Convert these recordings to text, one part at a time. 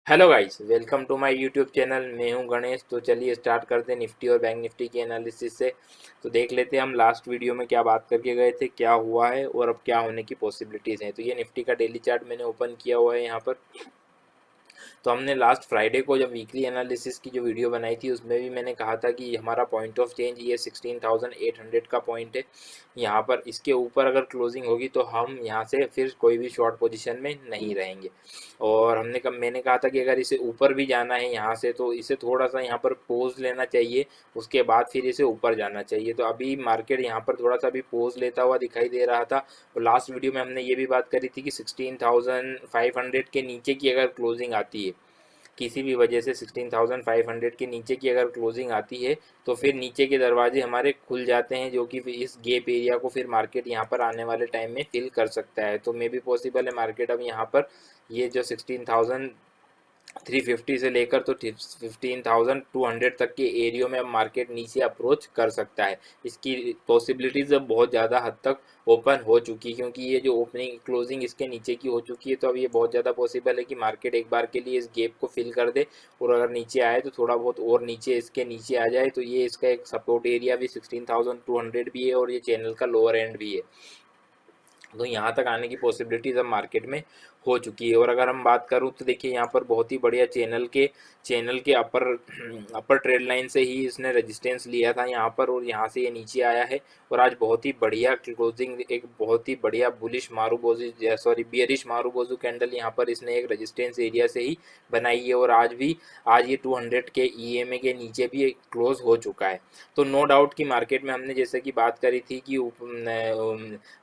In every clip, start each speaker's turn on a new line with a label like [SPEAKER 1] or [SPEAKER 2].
[SPEAKER 1] Hello guys, welcome to my YouTube channel. मैं हूं गणेश। तो चलिए स्टार्ट करते हैं निफ्टी और बैंक निफ्टी की एनालिसिस से। तो देख लेते हैं हम लास्ट वीडियो में क्या बात करके गए थे, क्या हुआ है और अब क्या होने की पॉसिबिलिटीज़ हैं। तो ये निफ्टी का डेली चार्ट मैंने ओपन किया हुआ है यहाँ पर। तो हमने लास्ट फ्राइडे को जब वीकली एनालिसिस की जो वीडियो बनाई थी उसमें भी मैंने कहा था कि हमारा पॉइंट ऑफ चेंज ये 16,800 का पॉइंट है। यहाँ पर इसके ऊपर अगर क्लोजिंग होगी तो हम यहाँ से फिर कोई भी शॉर्ट पोजीशन में नहीं रहेंगे। और मैंने कहा था कि अगर इसे ऊपर भी जाना है यहाँ से तो इसे थोड़ा सा यहाँ पर पोज लेना चाहिए, उसके बाद फिर इसे ऊपर जाना चाहिए। तो अभी मार्केट यहाँ पर थोड़ा सा भी पोज लेता हुआ दिखाई दे रहा था। और लास्ट वीडियो में हमने ये भी बात करी थी कि 16,500 के नीचे की अगर क्लोजिंग आती है, किसी भी वजह से 16,500 के नीचे की अगर क्लोजिंग आती है तो फिर नीचे के दरवाजे हमारे खुल जाते हैं, जो कि इस गैप एरिया को फिर मार्केट यहाँ पर आने वाले टाइम में फिल कर सकता है। तो मे भी पॉसिबल है मार्केट अब यहाँ पर ये जो 16,350 से लेकर तो 15,200 तक के एरियो में अब मार्केट नीचे अप्रोच कर सकता है। इसकी पॉसिबिलिटीज़ अब बहुत ज़्यादा हद तक ओपन हो चुकी है, क्योंकि ये जो ओपनिंग क्लोजिंग इसके नीचे की हो चुकी है। तो अब ये बहुत ज़्यादा पॉसिबल है कि मार्केट एक बार के लिए इस गैप को फिल कर दे और अगर नीचे आए तो थोड़ा बहुत और नीचे इसके नीचे आ जाए। तो ये इसका एक सपोर्ट एरिया भी 16,200 भी है और ये चैनल का लोअर एंड भी है। तो यहाँ तक आने की पॉसिबिलिटीज़ अब मार्केट में हो चुकी है। और अगर हम बात करूँ तो देखिए यहाँ पर बहुत ही बढ़िया चैनल के अपर ट्रेड लाइन से ही इसने रेजिस्टेंस लिया था यहाँ पर, और यहाँ से ये नीचे आया है। और आज बहुत ही बढ़िया क्लोजिंग, एक बहुत ही बढ़िया bullish marubozu sorry bearish marubozu candle यहाँ पर इसने एक रेजिस्टेंस एरिया से ही बनाई है। और आज ये 200 के ईएमए के नीचे भी क्लोज हो चुका है। तो नो डाउट कि मार्केट में हमने जैसे कि बात करी थी कि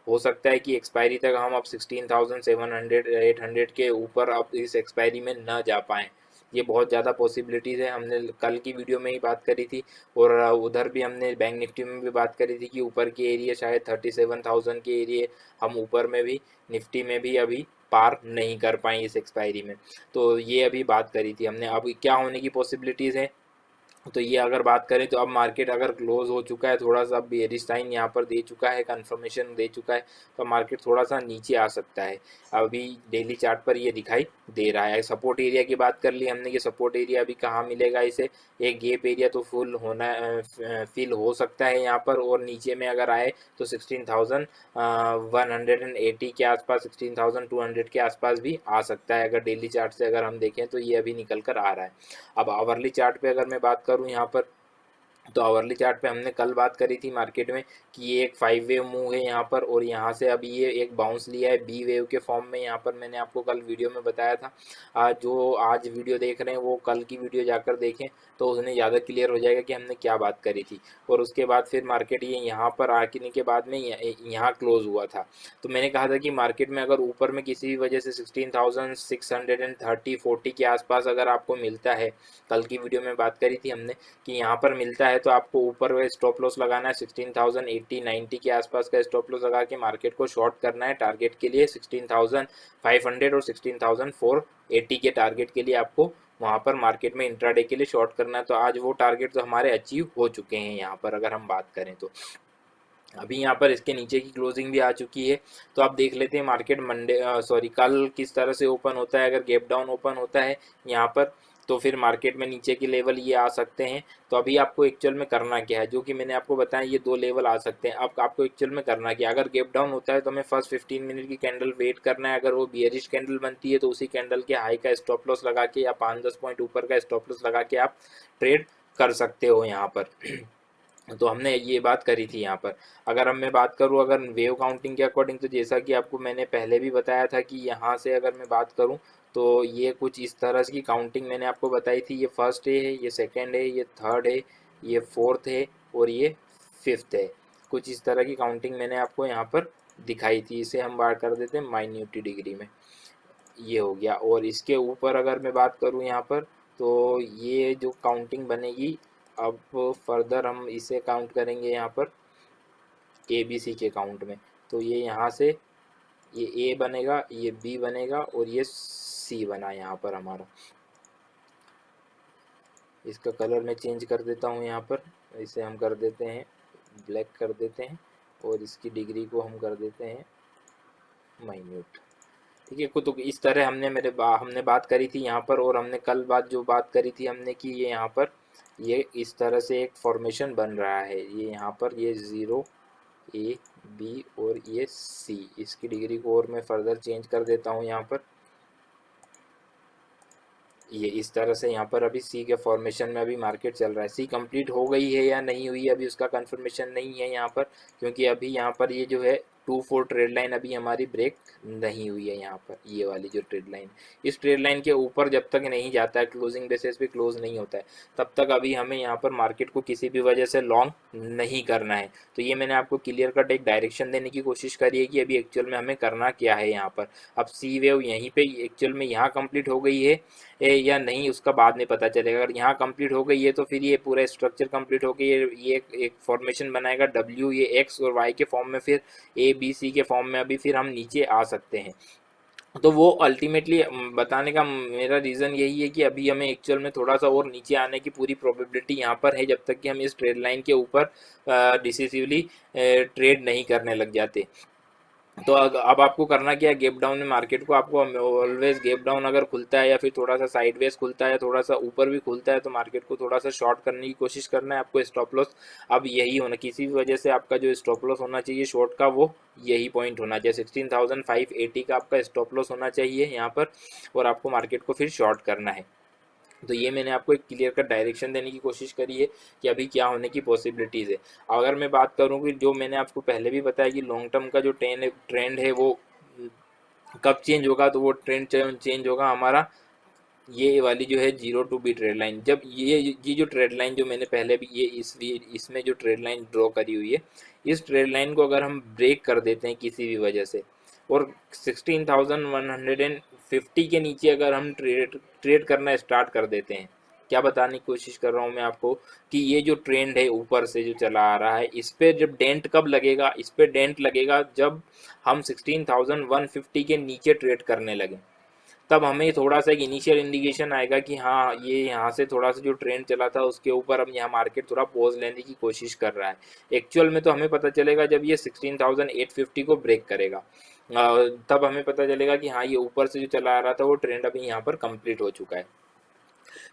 [SPEAKER 1] हो सकता है कि एक्सपायरी तक हम अब 16,700 800 के ऊपर अब इस एक्सपायरी में न जा पाएँ। ये बहुत ज़्यादा पॉसिबिलिटीज़ है। हमने कल की वीडियो में ही बात करी थी और उधर भी हमने बैंक निफ्टी में भी बात करी थी कि ऊपर के एरिया शायद 37,000 के एरिए हम ऊपर में भी निफ्टी में भी अभी पार नहीं कर पाए इस एक्सपायरी में। तो ये अभी बात करी थी हमने। अब क्या होने की पॉसिबिलिटीज़ है, तो ये अगर बात करें तो अब मार्केट अगर क्लोज हो चुका है, थोड़ा सा बेयरिश साइन यहाँ पर दे चुका है, कंफर्मेशन दे चुका है, तो मार्केट थोड़ा सा नीचे आ सकता है। अभी डेली चार्ट पर ये दिखाई दे रहा है। सपोर्ट एरिया की बात कर ली हमने कि सपोर्ट एरिया अभी कहाँ मिलेगा इसे, एक गैप एरिया तो फुल होना फिल हो सकता है यहाँ पर। और नीचे में अगर आए तो 16,180 के आसपास, 16,200 के आसपास भी आ सकता है। अगर डेली चार्ट से अगर हम देखें तो ये अभी निकल कर आ रहा है। अब आवरली चार्ट पे अगर मैं बात करूँ यहाँ पर, तो आवरली चार्ट पे हमने कल बात करी थी मार्केट में कि ये एक 5 वेव मूव है यहाँ पर, और यहाँ से अभी ये एक बाउंस लिया है बी वेव के फॉर्म में। यहाँ पर मैंने आपको कल वीडियो में बताया था। आज जो आज वीडियो देख रहे हैं वो कल की वीडियो जाकर देखें तो उन्हें ज़्यादा क्लियर हो जाएगा कि हमने क्या बात करी थी। और उसके बाद फिर मार्केट ये यहाँ पर आने के बाद में यहाँ क्लोज हुआ था। तो मैंने कहा था कि मार्केट में अगर ऊपर में किसी भी वजह से 16,630 40 के आसपास अगर आपको मिलता है, कल की वीडियो में बात करी थी हमने कि यहाँ पर मिलता है, तो आपको ऊपर में स्टॉप लॉस लगाना है 16,080 90 के आसपास का स्टॉप लॉस लगा के मार्केट को शॉर्ट करना है टारगेट के लिए 16,500 और 16,480 के टारगेट के लिए आपको वहाँ पर मार्केट में इंट्राडे के लिए शॉर्ट करना है। तो आज वो टारगेट तो हमारे अचीव हो चुके हैं यहाँ पर अगर हम बात करें तो। अभी यहाँ पर इसके नीचे की क्लोजिंग भी आ चुकी है। तो आप देख लेते हैं मार्केट कल किस तरह से ओपन होता है। अगर गैप डाउन ओपन होता है यहाँ पर तो फिर मार्केट में नीचे की लेवल ये आ सकते हैं। तो अभी आपको एक्चुअल में करना क्या है, जो कि मैंने आपको बताया ये दो लेवल आ सकते हैं। अब आपको एक्चुअल में करना क्या है, अगर गैप डाउन होता है तो हमें फर्स्ट 15 मिनट की कैंडल वेट करना है। अगर वो बियरिश कैंडल बनती है तो उसी कैंडल के हाई का स्टॉप लॉस लगा के या 5-10 पॉइंट ऊपर का स्टॉप लॉस लगा के आप ट्रेड कर सकते हो यहाँ पर। तो हमने ये बात करी थी यहाँ पर। अगर अब मैं बात करूँ अगर वेव काउंटिंग के अकॉर्डिंग, तो जैसा कि आपको मैंने पहले भी बताया था कि यहाँ से अगर मैं बात करूँ तो ये कुछ इस तरह की काउंटिंग मैंने आपको बताई थी। ये फर्स्ट है, ये सेकंड है, ये थर्ड है, ये फोर्थ है और ये फिफ्थ है। कुछ इस तरह की काउंटिंग मैंने आपको यहाँ पर दिखाई थी। इसे हम बात कर देते हैं माइन्यूटी डिग्री में। ये हो गया। और इसके ऊपर अगर मैं बात करूँ यहाँ पर, तो ये जो काउंटिंग बनेगी, अब फर्दर हम इसे काउंट करेंगे यहाँ पर ए बी सी के काउंट में। तो ये यहाँ से ये ए बनेगा, ये बी बनेगा और ये सी बना यहाँ पर हमारा। इसका कलर मैं चेंज कर देता हूँ यहाँ पर। इसे हम कर देते हैं ब्लैक कर देते हैं और इसकी डिग्री को हम कर देते हैं माइन्यूट। ठीक है। तो इस तरह हमने बात करी थी यहाँ पर, और हमने कल जो बात करी थी हमने कि ये यहाँ पर ये इस तरह से एक फॉर्मेशन बन रहा है। ये यहाँ पर ये 0 ए बी और ये सी, इसकी डिग्री को और मैं फर्दर चेंज कर देता हूँ यहाँ पर। ये इस तरह से यहाँ पर अभी सी के फॉर्मेशन में अभी मार्केट चल रहा है। सी कंप्लीट हो गई है या नहीं हुई अभी उसका कंफर्मेशन नहीं है यहाँ पर, क्योंकि अभी यहाँ पर ये जो है 2-4 ट्रेड लाइन अभी हमारी ब्रेक नहीं हुई है यहाँ पर। ये वाली जो ट्रेड लाइन, इस ट्रेड लाइन के ऊपर जब तक नहीं जाता है, क्लोजिंग बेसिस पे क्लोज नहीं होता है, तब तक अभी हमें यहाँ पर मार्केट को किसी भी वजह से लॉन्ग नहीं करना है। तो ये मैंने आपको क्लियर कट एक डायरेक्शन देने की कोशिश करी है कि अभी एक्चुअल में हमें करना क्या है यहाँ पर। अब सी वेव यहीं पे एक्चुअल में यहाँ कंप्लीट हो गई है या नहीं उसका बाद में पता चलेगा। अगर यहाँ कंप्लीट हो गई है तो फिर ये पूरा स्ट्रक्चर कंप्लीट हो गई, ये एक फॉर्मेशन बनाएगा डब्ल्यू, ये एक्स और वाई के फॉर्म में, फिर ए बी सी के फॉर्म में अभी फिर हम नीचे आ सकते हैं। तो वो अल्टीमेटली बताने का मेरा रीज़न यही है कि अभी हमें एक्चुअल में थोड़ा सा और नीचे आने की पूरी प्रोबेबिलिटी यहाँ पर है, जब तक कि हम इस ट्रेड लाइन के ऊपर डिसिसिवली ट्रेड नहीं करने लग जाते। तो अब आपको करना क्या है, गैप डाउन में मार्केट को आपको ऑलवेज गैप डाउन अगर खुलता है या फिर थोड़ा सा साइडवेज खुलता है, थोड़ा सा ऊपर भी खुलता है, तो मार्केट को थोड़ा सा शॉर्ट करने की कोशिश करना है आपको। स्टॉप लॉस अब यही होना, किसी भी वजह से आपका जो स्टॉप लॉस होना चाहिए शॉर्ट का, वो यही पॉइंट होना चाहिए। 16,580 का आपका स्टॉप लॉस होना चाहिए यहाँ पर, और आपको मार्केट को फिर शॉर्ट करना है। तो ये मैंने आपको एक क्लियर कट डायरेक्शन देने की कोशिश करी है कि अभी क्या होने की पॉसिबिलिटीज़ है। अगर मैं बात करूँ कि जो मैंने आपको पहले भी बताया कि लॉन्ग टर्म का जो ट्रेंड है वो कब चेंज होगा, तो वो ट्रेंड चेंज होगा हमारा ये वाली जो है 0 to B ट्रेड लाइन। जब ये जो ट्रेड लाइन जो मैंने पहले भी ये इसमें जो ट्रेड लाइन ड्रॉ करी हुई है, इस ट्रेड लाइन को अगर हम ब्रेक कर देते हैं किसी भी वजह से, और 16,150 के नीचे अगर हम ट्रेड करना स्टार्ट कर देते हैं, क्या बताने की कोशिश कर रहा हूँ मैं आपको कि ये जो ट्रेंड है ऊपर से जो चला आ रहा है, इस पे जब डेंट कब लगेगा, इस पे डेंट लगेगा जब हम 16,150 के नीचे ट्रेड करने लगे। तब हमें थोड़ा सा एक इनिशियल इंडिकेशन आएगा कि हाँ ये यहाँ से थोड़ा सा जो ट्रेंड चला था उसके ऊपर अब यहाँ मार्केट थोड़ा पॉज लेने की कोशिश कर रहा है। एक्चुअल में तो हमें पता चलेगा जब ये 16,850 को ब्रेक करेगा, तब हमें पता चलेगा कि हाँ ये ऊपर से जो चला आ रहा था वो ट्रेंड अभी यहाँ पर कंप्लीट हो चुका है।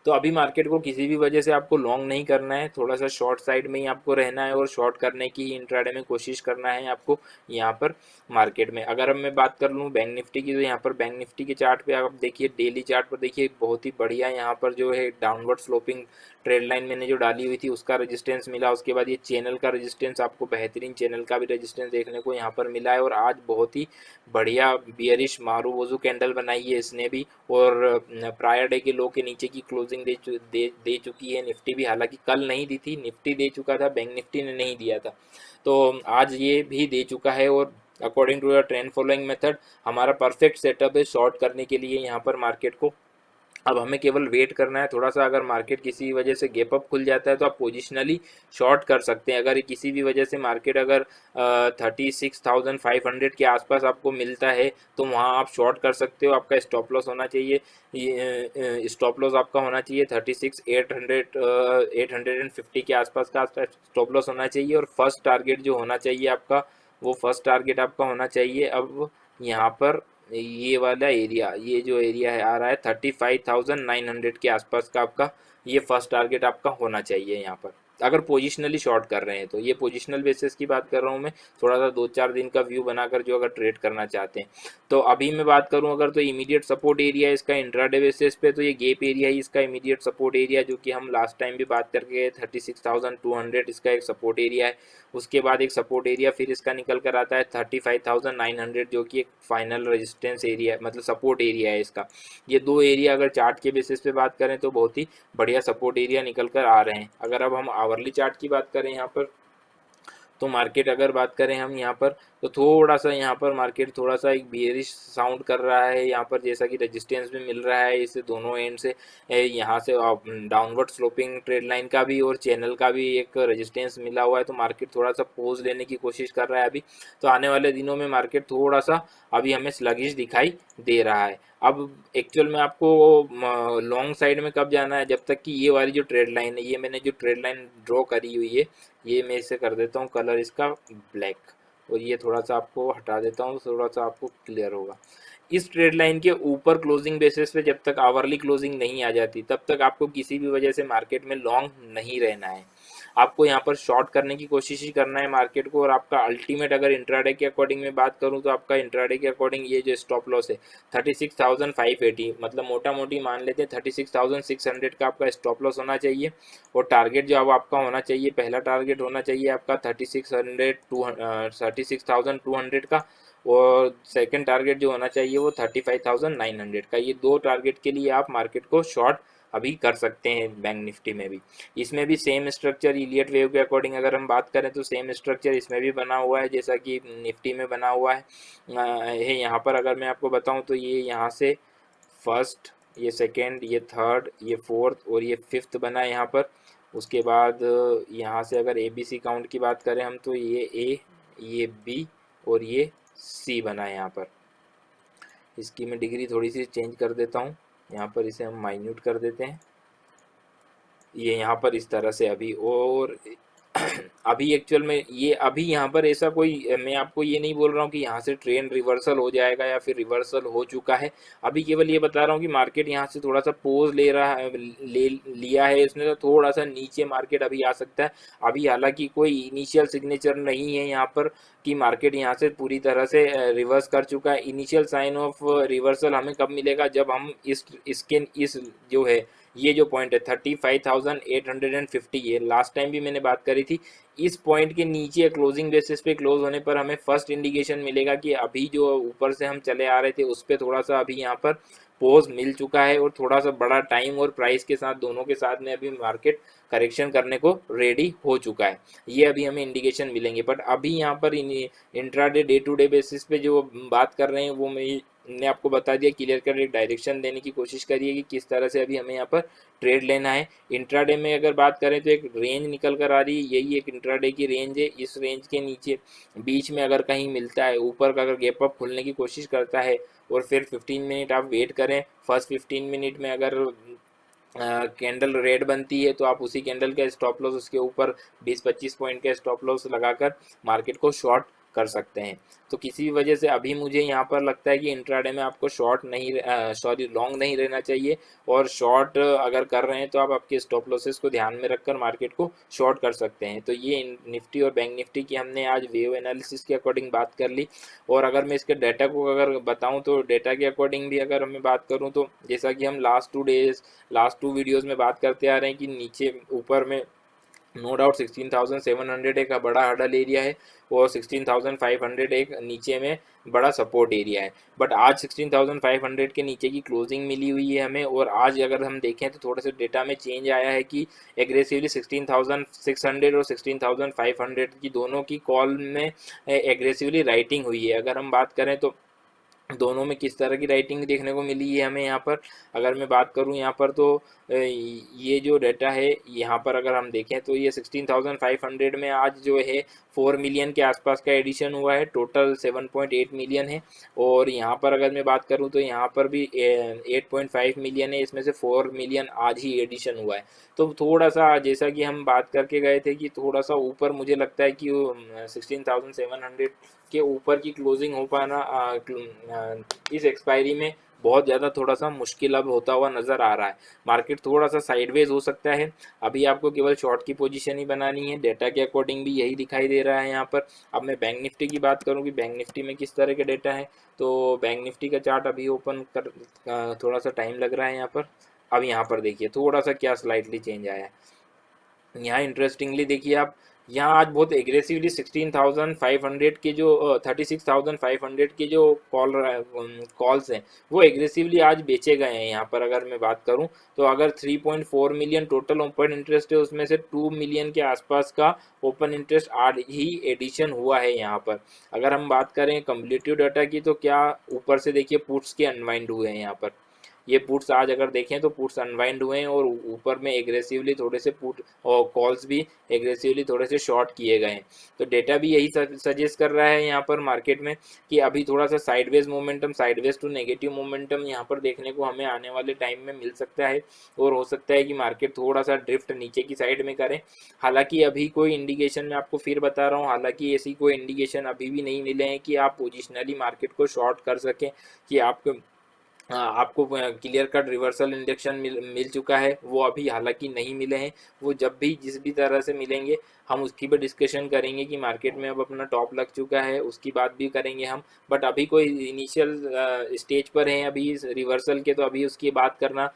[SPEAKER 1] तो अभी मार्केट को किसी भी वजह से आपको लॉन्ग नहीं करना है, थोड़ा सा शॉर्ट साइड में ही आपको रहना है, और शॉर्ट करने की इंट्राडे में कोशिश करना है आपको यहाँ पर मार्केट में। अगर अब मैं बात कर लूँ बैंक निफ्टी की, तो यहाँ पर बैंक निफ्टी के चार्ट पे आप देखिए, डेली चार्ट पर देखिए, बहुत ही बढ़िया यहाँ पर जो है डाउनवर्ड स्लोपिंग ट्रेड लाइन मैंने जो डाली हुई थी उसका रेजिस्टेंस मिला। उसके बाद ये चैनल का रेजिस्टेंस, आपको बेहतरीन चैनल का भी रेजिस्टेंस देखने को यहाँ पर मिला है, और आज बहुत ही बढ़िया बियरिश मारूबोजू कैंडल बनाई है इसने भी, और प्रायर डे के लो के नीचे की क्लोजिंग दे चुकी है निफ्टी भी। हालांकि कल नहीं दी थी, निफ्टी दे चुका था, बैंक निफ्टी ने नहीं दिया था, तो आज ये भी दे चुका है। और according to the trend following method हमारा परफेक्ट सेटअप है शॉर्ट करने के लिए यहाँ पर मार्केट को। अब हमें केवल वेट करना है थोड़ा सा। अगर मार्केट किसी वजह से गैप अप खुल जाता है तो आप पोजिशनली शॉर्ट कर सकते हैं। अगर किसी भी वजह से मार्केट अगर 36,500 के आसपास आपको मिलता है तो वहाँ आप शॉर्ट कर सकते हो। आपका स्टॉप लॉस होना चाहिए, स्टॉप लॉस आपका होना चाहिए 850 के आसपास का स्टॉप लॉस होना चाहिए। और फर्स्ट टारगेट जो होना चाहिए आपका, वो फर्स्ट टारगेट आपका होना चाहिए अब यहाँ पर ये वाला एरिया, ये जो एरिया है आ रहा है 35,900 के आसपास का आपका ये फर्स्ट टारगेट आपका होना चाहिए यहाँ पर, अगर पोजिशनली शॉर्ट कर रहे हैं तो। ये पोजिशनल बेसिस की बात कर रहा हूँ मैं, थोड़ा सा 2-4 दिन का व्यू बनाकर जो अगर ट्रेड करना चाहते हैं। तो अभी मैं बात करूँ अगर, तो इमीडिएट सपोर्ट एरिया इसका इंट्राडे बेसिस पे, तो ये गैप एरिया ही इसका इमीडिएट सपोर्ट एरिया, जो कि हम लास्ट टाइम भी बात करके गए 36,200 इसका एक सपोर्ट एरिया है। उसके बाद एक सपोर्ट एरिया फिर इसका निकल कर आता है 35,900, जो कि एक फाइनल रेजिस्टेंस एरिया मतलब सपोर्ट एरिया है इसका। ये दो एरिया अगर चार्ट के बेसिस पे बात करें तो बहुत ही बढ़िया सपोर्ट एरिया निकल कर आ रहे हैं। अगर अब हम आवरली चार्ट की बात करें यहाँ पर, तो मार्केट अगर बात करें हम यहाँ पर, तो थोड़ा सा यहाँ पर मार्केट थोड़ा सा एक बियरिश साउंड कर रहा है यहाँ पर, जैसा कि रेजिस्टेंस भी मिल रहा है इसे दोनों एंड से। यहाँ से डाउनवर्ड स्लोपिंग ट्रेड लाइन का भी और चैनल का भी एक रेजिस्टेंस मिला हुआ है, तो मार्केट थोड़ा सा पोज लेने की कोशिश कर रहा है अभी। तो आने वाले दिनों में मार्केट थोड़ा सा अभी हमें स्लगिश दिखाई दे रहा है। अब एक्चुअल में आपको लॉन्ग साइड में कब जाना है, जब तक कि ये वाली जो ट्रेड लाइन है, ये मैंने जो ट्रेड लाइन ड्रॉ करी हुई है, ये मैं इसे कर देता हूँ कलर इसका ब्लैक, और ये थोड़ा सा आपको हटा देता हूँ, थोड़ा सा आपको क्लियर होगा। इस ट्रेड लाइन के ऊपर क्लोजिंग बेसिस पे जब तक आवरली क्लोजिंग नहीं आ जाती तब तक आपको किसी भी वजह से मार्केट में लॉन्ग नहीं रहना है। आपको यहाँ पर शॉर्ट करने की कोशिश ही करना है मार्केट को। और आपका अल्टीमेट अगर इंट्राडे के अकॉर्डिंग में बात करूँ तो आपका इंट्राडे के अकॉर्डिंग ये जो स्टॉप लॉस है 36,580, मतलब मोटा मोटी मान लेते हैं 36,600 का आपका स्टॉप लॉस होना चाहिए। और टारगेट जो अब आपका होना चाहिए, पहला टारगेट होना चाहिए आपका 36,200 का। और सेकंड टारगेट जो होना चाहिए वो 35,900 का। ये दो टारगेट के लिए आप मार्केट को शॉर्ट अभी कर सकते हैं बैंक निफ्टी में भी। इसमें भी सेम स्ट्रक्चर इलियट वेव के अकॉर्डिंग अगर हम बात करें तो सेम स्ट्रक्चर इसमें भी बना हुआ है जैसा कि निफ्टी में बना हुआ है। यहाँ पर अगर मैं आपको बताऊँ तो ये यहाँ से फर्स्ट, ये सेकेंड, ये थर्ड, ये फोर्थ और ये फिफ्थ बना है यहाँ पर। उसके बाद यहाँ से अगर ए बी सी काउंट की बात करें हम तो ये ए, ये बी और ये सी बना है यहाँ पर। इसकी मैं डिग्री थोड़ी सी चेंज कर देता हूँ, यहाँ पर इसे हम माइन्यूट कर देते हैं। ये यहाँ पर इस तरह से अभी, और अभी एक्चुअल में ये अभी यहाँ पर ऐसा कोई, मैं आपको ये नहीं बोल रहा हूँ कि यहाँ से ट्रेंड रिवर्सल हो जाएगा या फिर रिवर्सल हो चुका है। अभी केवल ये बता रहा हूँ कि मार्केट यहाँ से थोड़ा सा पोज ले रहा है, लिया है इसने, तो थोड़ा सा नीचे मार्केट अभी आ सकता है। अभी हालांकि कोई इनिशियल सिग्नेचर नहीं है यहाँ पर कि मार्केट यहाँ से पूरी तरह से रिवर्स कर चुका है। इनिशियल साइन ऑफ रिवर्सल हमें कब मिलेगा, जब हम इस जो है ये जो पॉइंट है 35,850, ये लास्ट टाइम भी मैंने बात करी थी, इस पॉइंट के नीचे क्लोजिंग बेसिस पे क्लोज होने पर हमें फर्स्ट इंडिकेशन मिलेगा कि अभी जो ऊपर से हम चले आ रहे थे उस पर थोड़ा सा अभी यहाँ पर पोज मिल चुका है और थोड़ा सा बड़ा टाइम और प्राइस के साथ दोनों के साथ में अभी मार्केट करेक्शन करने को रेडी हो चुका है। ये अभी हमें इंडिकेशन मिलेंगे। बट अभी यहाँ पर intraday day to day basis पे जो बात कर रहे हैं वो मैंने आपको बता दिया, क्लियर कर एक डायरेक्शन देने की कोशिश करिए कि किस तरह से अभी हमें यहाँ पर ट्रेड लेना है। इंट्राडे में अगर बात करें तो एक रेंज निकल कर आ रही है, यही एक इंट्राडे की रेंज है। इस रेंज के नीचे बीच में अगर कहीं मिलता है, ऊपर का अगर गैप अप खुलने की कोशिश करता है और फिर 15 मिनट आप वेट करें, फर्स्ट 15 मिनट में अगर कैंडल रेड बनती है तो आप उसी कैंडल का स्टॉप लॉस उसके ऊपर 20-25 पॉइंट का स्टॉप लॉस लगाकर मार्केट को शॉर्ट कर सकते हैं। तो किसी भी वजह से अभी मुझे यहाँ पर लगता है कि इंट्राडे में आपको शॉर्ट नहीं, सॉरी लॉन्ग नहीं रहना चाहिए। और शॉर्ट अगर कर रहे हैं तो आप आपके स्टॉप लॉसेस को ध्यान में रखकर मार्केट को शॉर्ट कर सकते हैं। तो ये निफ्टी और बैंक निफ्टी की हमने आज वेव एनालिसिस के अकॉर्डिंग बात कर ली। और अगर मैं इसके डाटा को अगर बताऊँ तो डाटा के अकॉर्डिंग भी अगर मैं बात करूँ तो जैसा कि हम लास्ट टू वीडियोज़ में बात करते आ रहे हैं कि नीचे ऊपर में नो डाउट 16,700 एक बड़ा हर्डल एरिया है और 16,500 एक नीचे में बड़ा सपोर्ट एरिया है। बट आज 16,500 के नीचे की क्लोजिंग मिली हुई है हमें। और आज अगर हम देखें तो थोड़ा सा डेटा में चेंज आया है कि एग्रेसिवली 16,600 और 16,500 की दोनों की कॉल में एग्रेसिवली राइटिंग हुई है। अगर हम बात करें तो दोनों में किस तरह की राइटिंग देखने को मिली है हमें यहाँ पर, अगर मैं बात करूँ यहाँ पर तो ये जो डाटा है यहाँ पर अगर हम देखें तो ये 16,500 में आज जो है 4 मिलियन के आसपास का एडिशन हुआ है, टोटल 7.8 मिलियन है। और यहाँ पर अगर मैं बात करूँ तो यहाँ पर भी 8.5 मिलियन है, इसमें से 4 मिलियन आज ही एडिशन हुआ है। तो थोड़ा सा जैसा कि हम बात करके गए थे कि थोड़ा सा ऊपर मुझे लगता है कि 16,700 के ऊपर की क्लोजिंग हो पाना इस एक्सपायरी में बहुत ज़्यादा थोड़ा सा मुश्किल अब होता हुआ नज़र आ रहा है। मार्केट थोड़ा सा साइडवेज हो सकता है। अभी आपको केवल शॉर्ट की पोजीशन ही बनानी है, डेटा के अकॉर्डिंग भी यही दिखाई दे रहा है यहाँ पर। अब मैं बैंक निफ्टी की बात करूँ कि बैंक निफ्टी में किस तरह के डेटा है, तो बैंक निफ्टी का चार्ट अभी ओपन कर थोड़ा सा टाइम लग रहा है यहाँ पर। अब यहाँ पर देखिए थोड़ा सा क्या स्लाइटली चेंज आया है। यहाँ इंटरेस्टिंगली देखिए आप, यहाँ आज बहुत एग्रेसिवली 16,500 के जो 36,500 के जो कॉल्स हैं वो एग्रेसिवली आज बेचे गए हैं। यहाँ पर अगर मैं बात करूँ तो अगर 3.4 मिलियन टोटल ओपन इंटरेस्ट है उसमें से 2 मिलियन के आसपास का ओपन इंटरेस्ट आज ही एडिशन हुआ है यहाँ पर। अगर हम बात करें कम्पलीटिव डाटा की तो क्या ऊपर से देखिए पुट्स के अनवाइंड हुए हैं यहाँ पर। ये पुट्स आज अगर देखें तो पुट्स अनवाइंड हुए हैं और ऊपर में एग्रेसिवली थोड़े से पुट और कॉल्स भी एग्रेसिवली थोड़े से शॉर्ट किए गए हैं। तो डेटा भी यही सजेस्ट कर रहा है यहाँ पर मार्केट में कि अभी थोड़ा सा sideways momentum, sideways to negative momentum यहाँ पर देखने को हमें आने वाले टाइम में मिल सकता है और हो सकता है कि मार्केट थोड़ा सा ड्रिफ्ट नीचे की साइड में करे। हालांकि अभी कोई इंडिकेशन मैं आपको फिर बता रहा हूँ, हालांकि ऐसी कोई इंडिकेशन अभी भी नहीं मिले हैं कि आप पोजिशनली मार्केट को शॉर्ट कर सकें, कि आपको आपको क्लियर कट रिवर्सल इंजेक्शन मिल चुका है, वो अभी हालांकि नहीं मिले हैं। वो जब भी जिस भी तरह से मिलेंगे हम उसकी भी डिस्कशन करेंगे कि मार्केट में अब अपना टॉप लग चुका है, उसकी बात भी करेंगे हम। बट अभी कोई इनिशियल स्टेज पर हैं अभी रिवर्सल के, तो अभी उसकी बात करना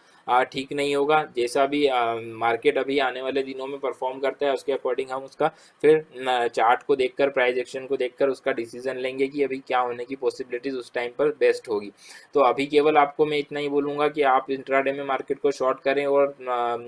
[SPEAKER 1] ठीक नहीं होगा। जैसा भी मार्केट अभी आने वाले दिनों में परफॉर्म करता है उसके अकॉर्डिंग हम उसका फिर चार्ट को देखकर, प्राइस एक्शन को देखकर उसका डिसीजन लेंगे कि अभी क्या होने की पॉसिबिलिटीज उस टाइम पर बेस्ट होगी। तो अभी केवल आपको मैं इतना ही बोलूँगा कि आप इंट्राडे में मार्केट को शॉर्ट करें और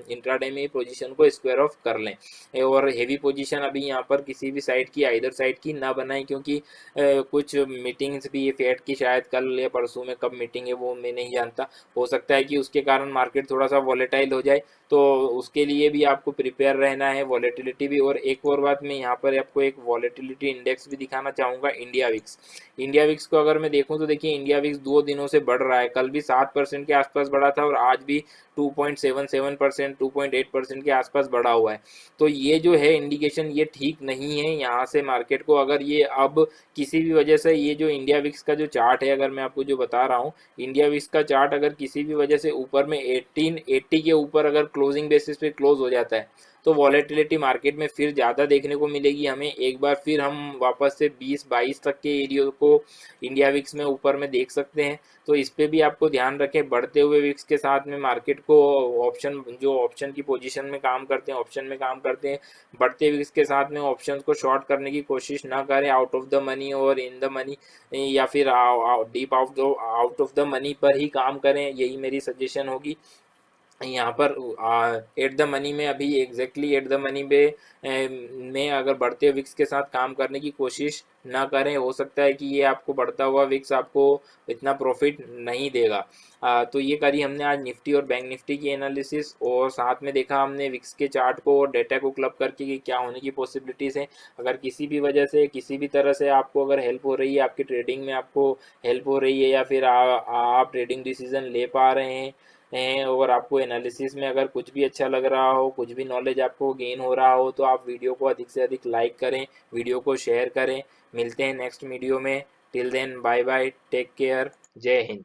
[SPEAKER 1] इंट्राडे में पोजीशन को स्क्वायर ऑफ कर लें, और हेवी पोजीशन अभी यहाँ पर किसी भी साइड की, आइदर साइड की ना बनाएं, क्योंकि कुछ मीटिंग्स भी फेड की शायद कल या परसों में, कब मीटिंग है वो मैं नहीं जानता, हो सकता है कि उसके कारण मार्केट थोड़ा सा वॉलेटाइल हो जाए, तो उसके लिए भी आपको प्रिपेयर रहना है, वॉलेटिलिटी भी। और एक और बात मैं यहाँ पर आपको एक वॉलेटिलिटी इंडेक्स भी दिखाना चाहूँगा, इंडिया विक्स। इंडिया विक्स को अगर मैं देखूँ तो देखिए इंडिया विक्स 2 दिनों से बढ़ रहा है, कल भी 7% के आसपास बढ़ा था और आज भी 2.77%, 2.8% के आसपास बढ़ा हुआ है। तो ये जो है इंडिकेशन ये ठीक नहीं है यहाँ से मार्केट को, अगर ये अब किसी भी वजह से ये जो इंडिया विक्स का जो चार्ट है, अगर मैं आपको जो बता रहा हूँ, इंडिया विक्स का चार्ट अगर किसी भी वजह से ऊपर में 1880 के ऊपर अगर क्लोजिंग बेसिस पे क्लोज हो जाता है, तो वॉलेटिलिटी मार्केट में फिर ज़्यादा देखने को मिलेगी हमें। एक बार फिर हम वापस से 20-22 तक के एरिया को इंडिया विक्स में ऊपर में देख सकते हैं। तो इस पे भी आपको ध्यान रखें, बढ़ते हुए विक्स के साथ में मार्केट को ऑप्शन, जो ऑप्शन की पोजीशन में काम करते हैं, ऑप्शन में काम करते हैं, बढ़ते विक्स के साथ में ऑप्शन को शॉर्ट करने की कोशिश ना करें आउट ऑफ द मनी और इन द मनी, या फिर deep out of the money पर ही काम करें, यही मेरी सजेशन होगी। यहाँ पर एट द मनी में अभी एग्जैक्टली एट द मनी पे में अगर बढ़ते विक्स के साथ काम करने की कोशिश ना करें, हो सकता है कि ये आपको बढ़ता हुआ विक्स आपको इतना प्रॉफिट नहीं देगा। तो ये करी हमने आज निफ्टी और बैंक निफ्टी की एनालिसिस, और साथ में देखा हमने विक्स के चार्ट को और डेटा को क्लब करके कि क्या होने की पॉसिबिलिटीज़ हैं। अगर किसी भी वजह से, किसी भी तरह से आपको अगर हेल्प हो रही है, आपकी ट्रेडिंग में आपको हेल्प हो रही है, या फिर आप ट्रेडिंग डिसीजन ले पा रहे हैं और आपको एनालिसिस में अगर कुछ भी अच्छा लग रहा हो, कुछ भी नॉलेज आपको गेन हो रहा हो, तो आप वीडियो को अधिक से अधिक लाइक करें, वीडियो को शेयर करें। मिलते हैं नेक्स्ट वीडियो में। Till then bye bye, take care, जय हिंद।